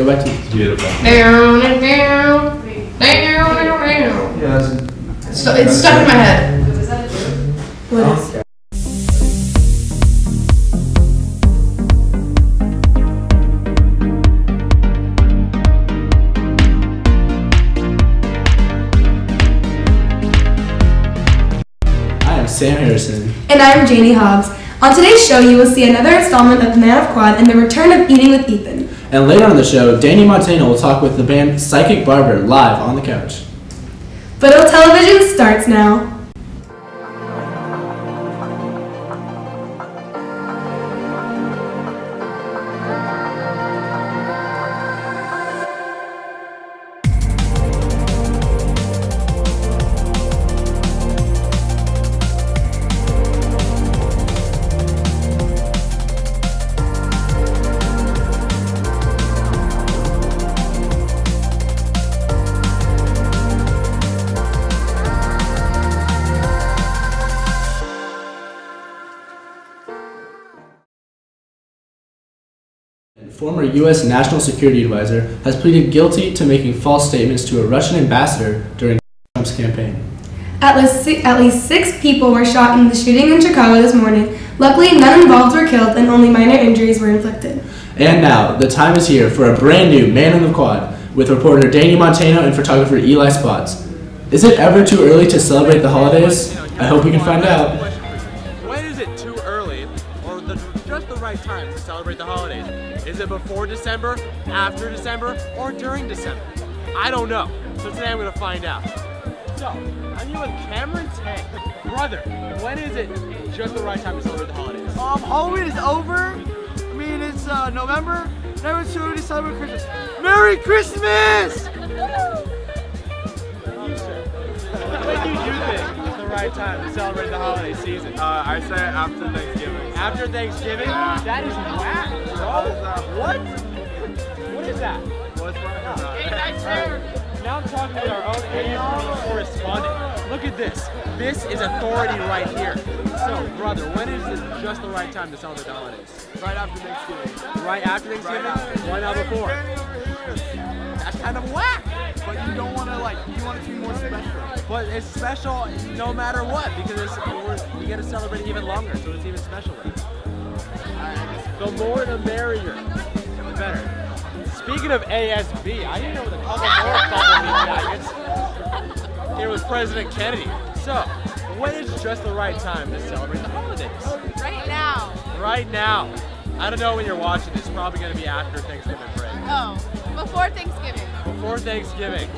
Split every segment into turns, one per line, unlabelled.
Show back to you.
Beautiful.
Down and down, down and down.
Yeah,
It's stuck in my head. What is it?
Sam Harrison.
And I'm Janie Hobbs. On today's show, you will see another installment of Man of Quad and the return of Eating with Ethan.
And later on the show, Danny Montana will talk with the band Psychic Barber live on the couch.
Foothill Television starts now.
Former U.S. National Security Advisor has pleaded guilty to making false statements to a Russian ambassador during Trump's campaign.
At least 6 people were shot in the shooting in Chicago this morning. Luckily, none involved were killed and only minor injuries were inflicted.
And now, the time is here for a brand new Man on the Quad with reporter Danny Montana and photographer Eli Spots. Is it ever too early to celebrate the holidays? I hope we can find out.
When is it too early or just the right time to celebrate the holidays? Is it before December, after December, or during December? I don't know. So today I'm going to find out. So, I'm here with Cameron Tank. Brother, when is it just the right time to celebrate the holidays?
Halloween is over. I mean, it's November. Now it's too early to celebrate Christmas. Merry Christmas!
You, sir. When do you think is the right time to celebrate the holiday season?
I say after Thanksgiving.
After Thanksgiving?
Yeah.
That is whack, bro. What? What is that?
What's
Now I'm talking with our own AFB correspondent. Look at this. This is authority right here. So, brother, when is it just the right time to celebrate the holidays?
Right after Thanksgiving.
Right after Thanksgiving? Why not before? That's kind of whack.
But you don't want to you want it to be more special.
But it's special no matter what, because you get to celebrate it even longer, so it's even specialer. The more the merrier, the better. Speaking of ASB, I didn't know with a couple more bubble jackets. It was President Kennedy. So, when is just the right time to celebrate the holidays?
Right now.
Right now. I don't know when you're watching this. It's probably going to be after Thanksgiving break.
Oh, before Thanksgiving.
Before Thanksgiving.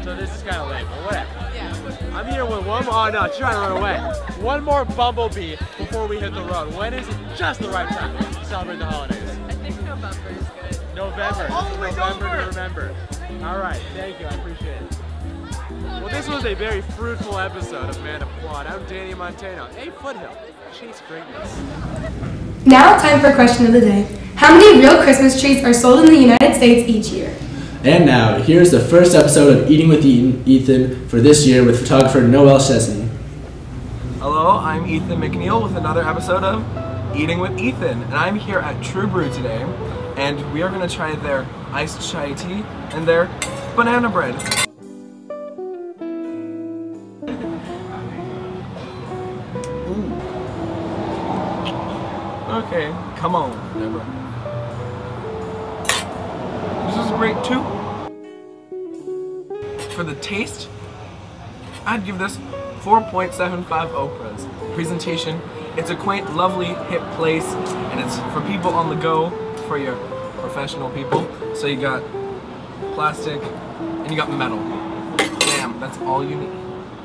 So this is kind of late, but whatever.
Yeah.
I'm here with one more. Oh no, she's trying to run away. One more bumblebee before we hit the road. When is it just the right time to celebrate the holidays?
I think November is good.
November. November to remember. All right, thank you. I appreciate it. Well, this was a very fruitful episode of Man of Quad. I'm Danny Montana. Hey, Foothill. Chase greatness.
Now, time for question of the day. How many real Christmas trees are sold in the United States each year?
And now, here's the first episode of Eating with Ethan for this year with photographer Noel Chesney.
Hello, I'm Ethan McNeil with another episode of Eating with Ethan, and I'm here at True Brew today, and we are going to try their iced chai tea and their banana bread. Okay, come on, Deborah. This is great too. For the taste, I'd give this 4.75 Oprahs. Presentation, it's a quaint, lovely, hip place, and it's for people on the go, for your professional people. So you got plastic, and you got metal. Damn, that's all you need.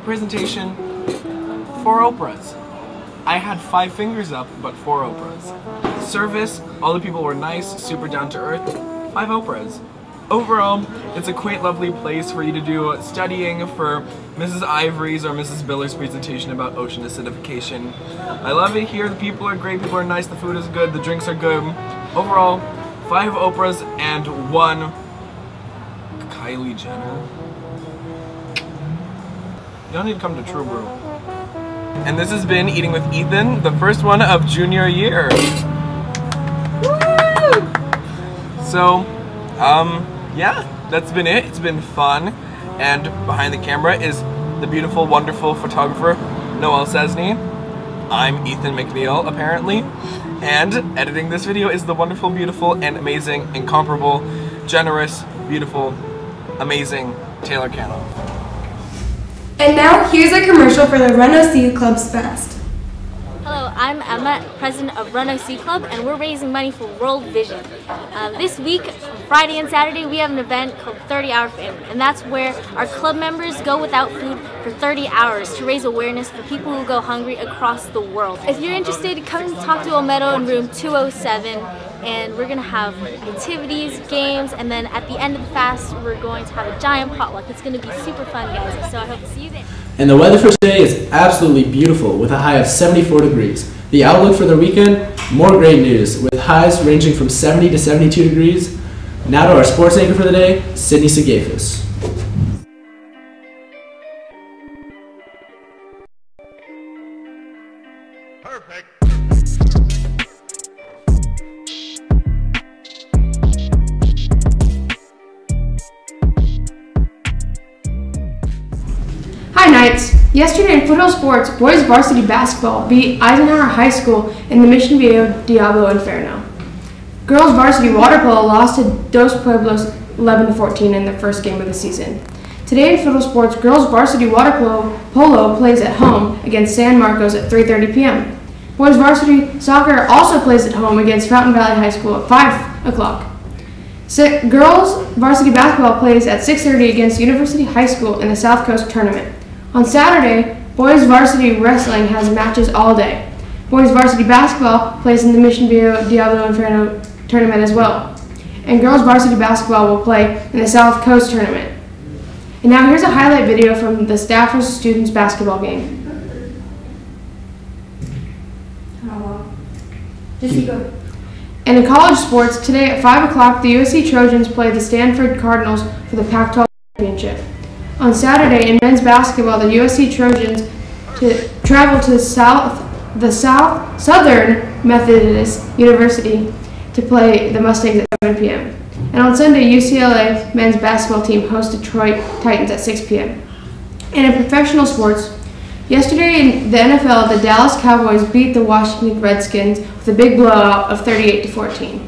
Presentation, 4 Oprahs. I had 5 fingers up, but 4 Oprahs. Service, all the people were nice, super down to earth, 5 Oprahs. Overall, it's a quaint, lovely place for you to do studying for Mrs. Ivory's or Mrs. Biller's presentation about ocean acidification. I love it here, the people are great, people are nice, the food is good, the drinks are good. Overall, 5 Oprahs and 1 Kylie Jenner. Y'all need to come to True Brew. And this has been Eating with Ethan, the first one of junior year. Woo! So, Yeah, that's been it. It's been fun. And behind the camera is the beautiful, wonderful photographer, Noel Cesny. I'm Ethan McNeil, apparently. And editing this video is the wonderful, beautiful, and amazing, incomparable, generous, beautiful, amazing Taylor Cano.
And now here's a commercial for the Run OC Club's Fest.
Hello, I'm Emma, president of Run OC Club, and we're raising money for World Vision. This week, Friday and Saturday, we have an event called 30 Hour Family, and that's where our club members go without food for 30 hours to raise awareness for people who go hungry across the world. If you're interested, come talk to Olmedo in room 207, and we're going to have activities, games, and then at the end of the fast, we're going to have a giant potluck. It's going to be super fun, guys, so I hope to see you there.
And the weather for today is absolutely beautiful with a high of 74 degrees. The outlook for the weekend, more great news with highs ranging from 70 to 72 degrees. Now to our sports anchor for the day, Sydney Sagafis.
Perfect.
Hi Knights! Yesterday in Foothill Sports, boys varsity basketball beat Eisenhower High School in the Mission Viejo Diablo Inferno. Girls varsity water polo lost to Dos Pueblos 11-14 in the first game of the season. Today in Foothill Sports, girls varsity water polo plays at home against San Marcos at 3:30 p.m. Boys varsity soccer also plays at home against Fountain Valley High School at 5 o'clock. Girls varsity basketball plays at 6:30 against University High School in the South Coast Tournament. On Saturday, boys varsity wrestling has matches all day. Boys varsity basketball plays in the Mission Viejo Diablo Inferno tournament as well. And girls varsity basketball will play in the South Coast Tournament. And now here's a highlight video from the staff versus students basketball game. And in college sports, today at 5 o'clock, the USC Trojans play the Stanford Cardinals for the Pac-12 championship. On Saturday, in men's basketball, the USC Trojans travel to Southern Methodist University to play the Mustangs at 7 p.m. And on Sunday, UCLA men's basketball team hosts Detroit Titans at 6 p.m. And in professional sports, yesterday in the NFL, the Dallas Cowboys beat the Washington Redskins with a big blowout of 38-14.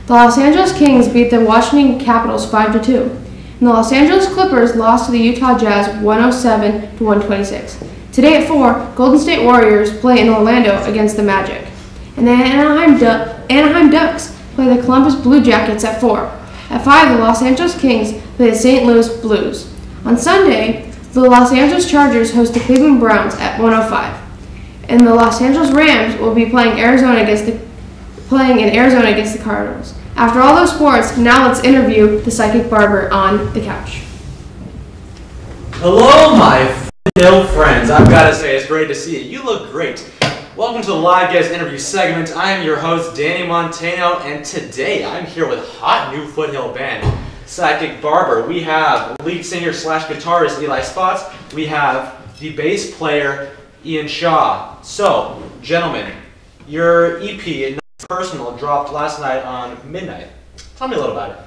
The Los Angeles Kings beat the Washington Capitals 5-2. And the Los Angeles Clippers lost to the Utah Jazz 107-126. Today at 4, Golden State Warriors play in Orlando against the Magic. And the Anaheim Ducks play the Columbus Blue Jackets at 4. At 5, the Los Angeles Kings play the St. Louis Blues. On Sunday, the Los Angeles Chargers host the Cleveland Browns at 1:05. And the Los Angeles Rams will be playing in Arizona against the Cardinals. After all those sports, now let's interview the psychic barber on the couch.
Hello, my Foothill friends. I've got to say, it's great to see you. You look great. Welcome to the live guest interview segment. I am your host, Danny Montano, and today I'm here with hot new Foothill band, Psychic Barber. We have lead singer slash guitarist Eli Spots. We have the bass player Ian Shaw. So, gentlemen, your EP, Personal, dropped last night on midnight. Tell me a little about it.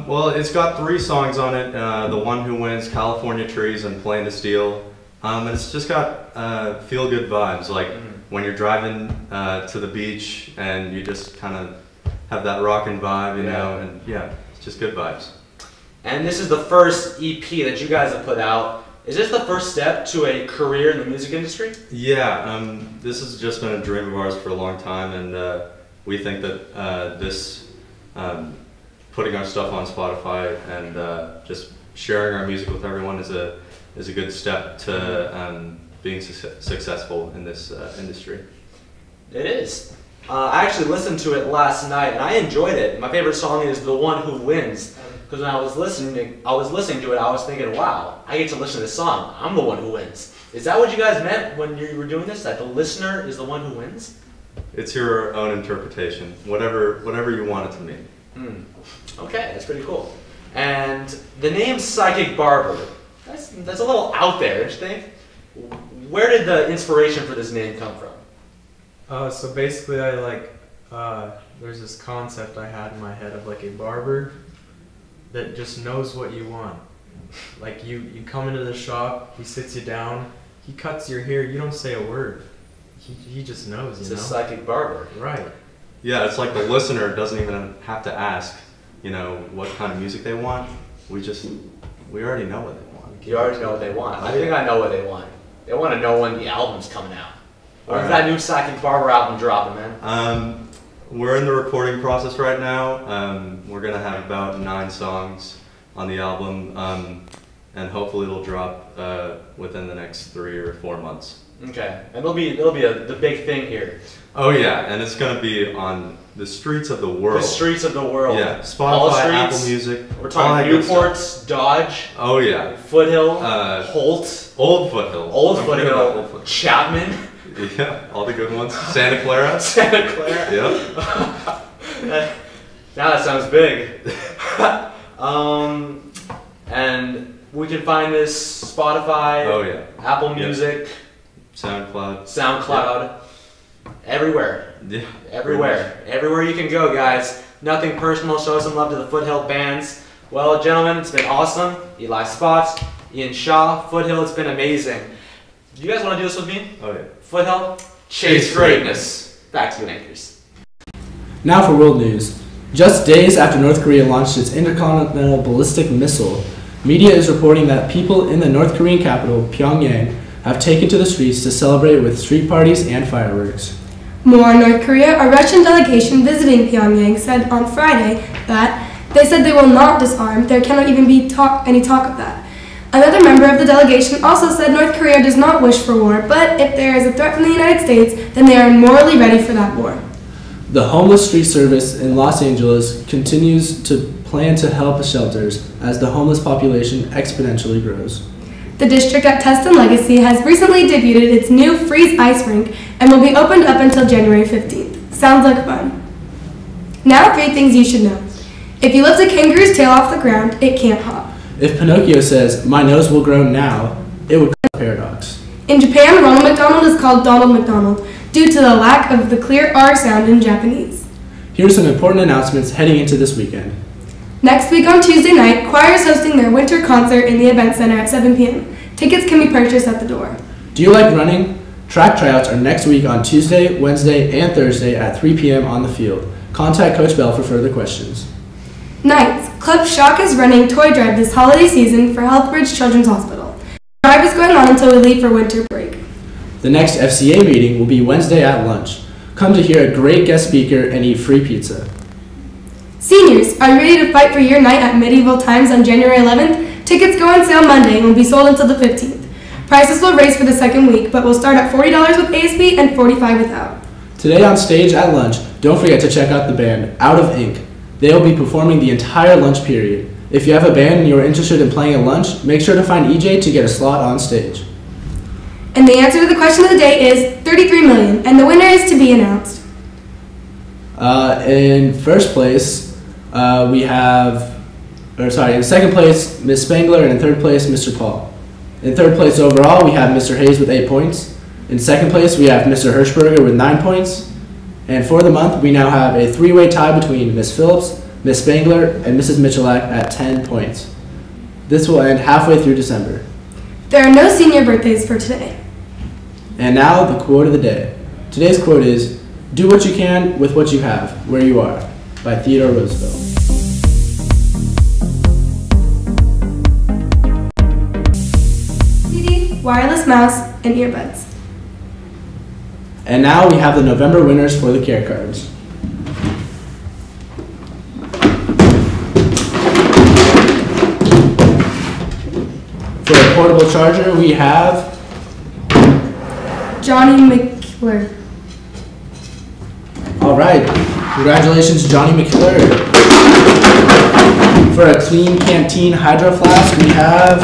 Well, it's got 3 songs on it. The One Who Wins, California Trees, and Playing to Steel. And it's just got feel-good vibes, like when you're driving to the beach and you just kind of have that rockin' vibe, you know, and yeah, it's just good vibes.
And this is the first EP that you guys have put out. Is this the first step to a career in the music industry?
Yeah, this has just been a dream of ours for a long time, and we think that putting our stuff on Spotify and just sharing our music with everyone is a good step to being successful in this industry.
It is. I actually listened to it last night and I enjoyed it. My favorite song is The One Who Wins, because when I was listening to it, I was thinking, wow, I get to listen to this song. I'm the one who wins. Is that what you guys meant when you were doing this? That the listener is the one who wins?
It's your own interpretation, whatever you want it to mean.
Okay, that's pretty cool. And the name Psychic Barber, that's a little out there, don't you think? Where did the inspiration for this name come from?
So basically there's this concept I had in my head of like a barber, that just knows what you want. Like you come into the shop, he sits you down, he cuts your hair, you don't say a word. He just knows, you know?
It's a psychic barber.
Right.
Yeah, it's like the listener doesn't even have to ask, what kind of music they want. We already know what they want.
You already know what they want. I think I know what they want. They want to know when the album's coming out. When's that new Psychic Barber album dropping, man?
We're in the recording process right now. We're gonna have about 9 songs on the album, and hopefully it'll drop within the next 3 or 4 months.
Okay, and it'll be the big thing here.
Oh yeah, and it's gonna be on the streets of the world.
The streets of the world.
Yeah, Spotify, Apple Music.
We're talking Newports, Dodge.
Oh yeah.
Foothill, Holt.
Old Foothill.
Old Foothill. Chapman.
Yeah, all the good ones. Santa Clara.
Santa Clara.
Yep.
Now that sounds big. And we can find this Spotify.
Oh yeah.
Apple Music.
SoundCloud.
SoundCloud. Everywhere.
Yeah.
Everywhere. Everywhere you can go, guys. Nothing personal. Show some love to the Foothill bands. Well, gentlemen, it's been awesome. Eli Spots, Ian Shaw, Foothill, it's been amazing. Do you guys want to do this with me?
Oh yeah.
Foothill, chase greatness. Back to you, anchors.
Now for world news. Just days after North Korea launched its intercontinental ballistic missile, media is reporting that people in the North Korean capital, Pyongyang, have taken to the streets to celebrate with street parties and fireworks.
More on North Korea. A Russian delegation visiting Pyongyang said on Friday that they said they will not disarm. There cannot even be any talk of that. Another member of the delegation also said North Korea does not wish for war, but if there is a threat from the United States, then they are morally ready for that war.
The Homeless Street Service in Los Angeles continues to plan to help shelters as the homeless population exponentially grows.
The district at Tustin Legacy has recently debuted its new freeze ice rink and will be opened up until January 15th. Sounds like fun. Now 3 things you should know. If you lift a kangaroo's tail off the ground, it can't hop.
If Pinocchio says, "My nose will grow now," it would cause a paradox.
In Japan, Ronald McDonald is called Donald McDonald due to the lack of the clear R sound in Japanese.
Here are some important announcements heading into this weekend.
Next week on Tuesday night, Choir is hosting their winter concert in the Event Center at 7 p.m. Tickets can be purchased at the door.
Do you like running? Track tryouts are next week on Tuesday, Wednesday, and Thursday at 3 p.m. on the field. Contact Coach Bell for further questions.
Ninth, Club Shock is running toy drive this holiday season for Healthbridge Children's Hospital. The drive is going on until we leave for winter break.
The next FCA meeting will be Wednesday at lunch. Come to hear a great guest speaker and eat free pizza.
Seniors, are you ready to fight for your night at Medieval Times on January 11th? Tickets go on sale Monday and will be sold until the 15th. Prices will raise for the second week, but will start at $40 with ASB and $45 without.
Today on stage at lunch, don't forget to check out the band Out of Ink. They will be performing the entire lunch period. If you have a band and you are interested in playing at lunch, make sure to find EJ to get a slot on stage.
And the answer to the question of the day is 33 million, and the winner is to be announced.
In first place, in second place, Ms. Spangler, and in third place, Mr. Paul. In third place overall, we have Mr. Hayes with 8 points. In second place, we have Mr. Hirschberger with 9 points. And for the month, we now have a 3-way tie between Ms. Phillips, Ms. Spangler, and Mrs. Michalak at 10 points. This will end halfway through December.
There are no senior birthdays for today.
And now, the quote of the day. Today's quote is, "Do what you can with what you have, where you are," by Theodore Roosevelt.
CD, wireless mouse, and earbuds.
And now we have the November winners for the care cards. For a portable charger, we have
Johnny McClure.
All right, congratulations, Johnny McClure. For a clean canteen hydro flask, we have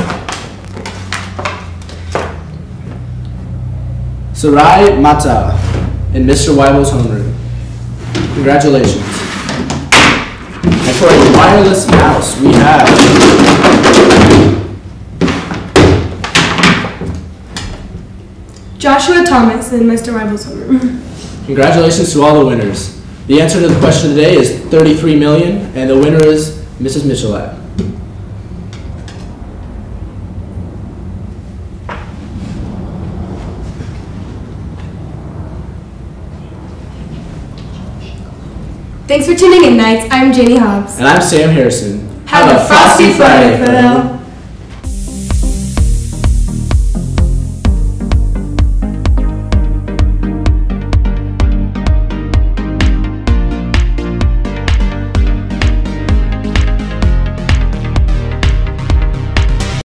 Sarai Mata in Mr. Weibel's homeroom. Congratulations. And for a wireless mouse, we have
Joshua Thomas in Mr. Weibel's homeroom.
Congratulations to all the winners. The answer to the question of the day is 33 million, and the winner is Mrs. Michalak.
Thanks for tuning in, Knights. I'm Janie Hobbs.
And I'm Sam Harrison.
Have a frosty Friday, Foothill.